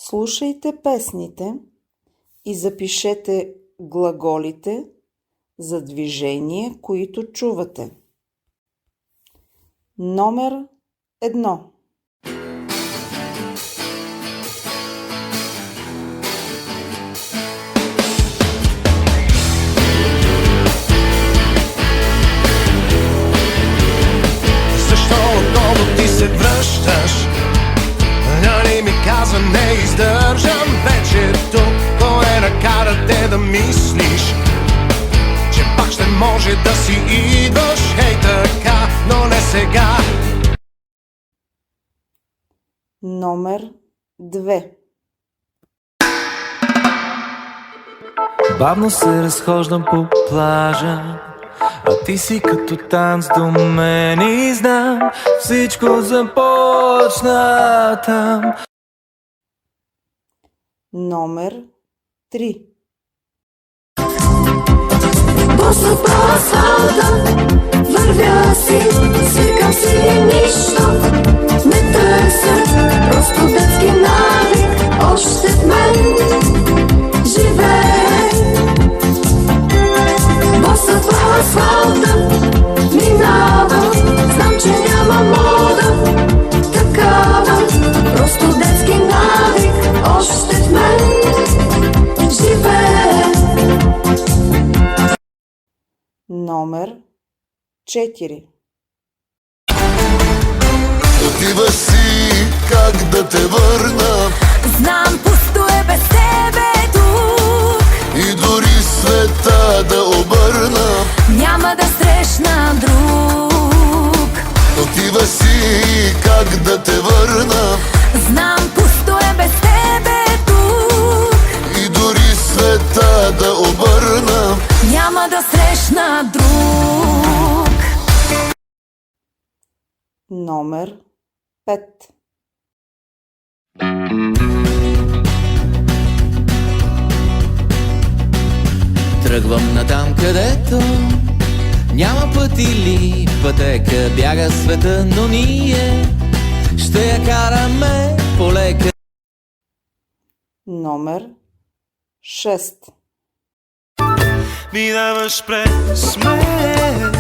Слушайте песните и запишете глаголите за движение, които чувате. Номер 1. Защо отново ти се връщаш? Нали ми каза, не издържам вече тук. Кое накара те да мислиш, че пак ще може да си идваш, хей така, но не сега. Номер 2. Бавно се разхождам по плажа, а ти си като танц до мен и знам, всичко започна там. Номер 3. Боса по асфалта, вървя си, свикам си нищо не търся, просто детски навик, още в мен живее. Боса по асфалта, минава, знам, че няма мода такава, просто детски навик, още в мен живее. Номер 4. Отиваш си, как да те върна? Знам, пусто е без тебе тук. И дори света да обърна, Няма да срещна друг. отиваш си, как да те върна? Знам, пусто е без тебе тук. И дори света да обърна, Няма да срещна друг. Номер 5. Тръгвам натам, където няма път или пътека, бяга света, но ние ще я караме полека. Номер 6. Минаваш през мен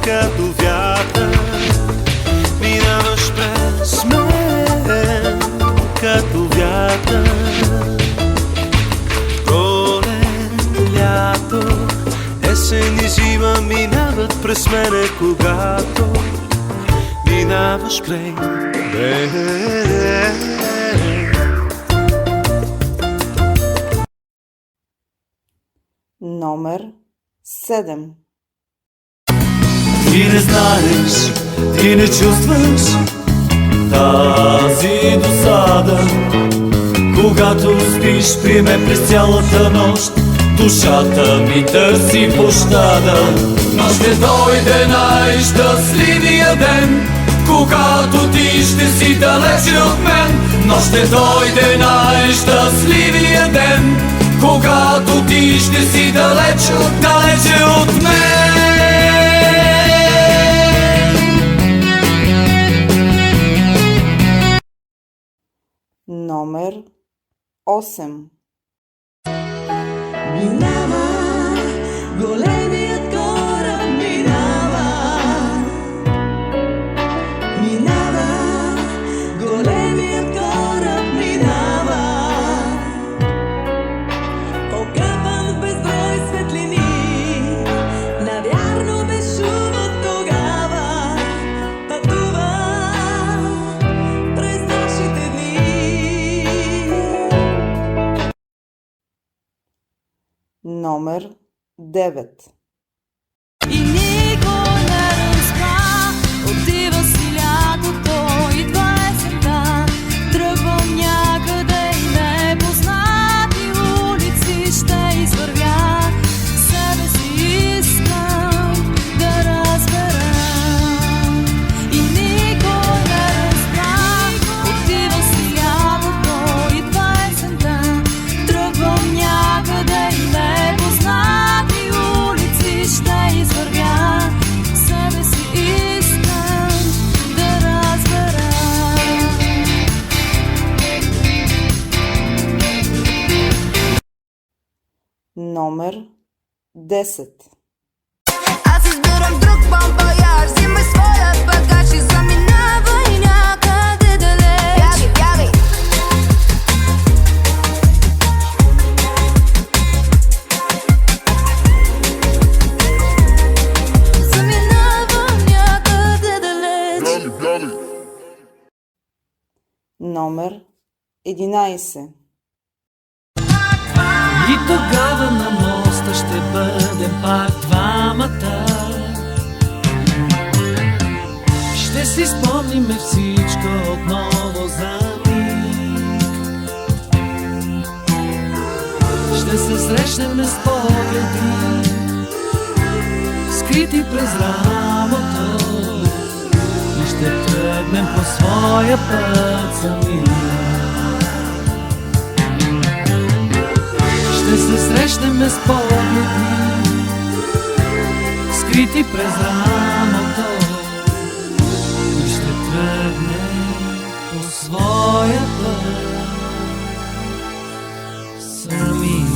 като вятър, минаваш през мен като вятър. Пролет, лято, есен и зима минават през мене, когато минаваш през мен. Номер 7. Ти не знаеш, ти не чувстваш тази досада, когато спиш при мен през цялата нощ, душата ми търси пощада. Но ще дойде най-щастливия ден, когато ти ще си далече от мен. Но ще дойде най-щастливия ден, когато ти ще си далече от мен. Номер 8. Минава, големият кораб минава. Минава, големият кораб минава. Окапан в безброй светлини, навярно без шум от тогава. Пътува през нашите дни. Номер 9. И никой не разбра, отива си лятото, идва есента. Тръгвам някъде и непознати улици ще извървя. Себе си искам да разбера. И никой не разбра, отива си лятото, идва есента. Тръгвам някъде и непознати улици Номер 10. Аз избирам друг бомбояр, взимай своя багаж и заминавай някъде далеч. Бягай, бягай. Заминавам някъде далеч. Номер 11. И тогава на моста ще бъдем пак двамата. Ще си спомниме всичко отново за миг. Ще се срещнем с погледи, скрити през рамото, и ще тръгнем по своя път сами. Ще се срещнем с погледи, скрити през рамото, и ще тръгнем по своя път сами.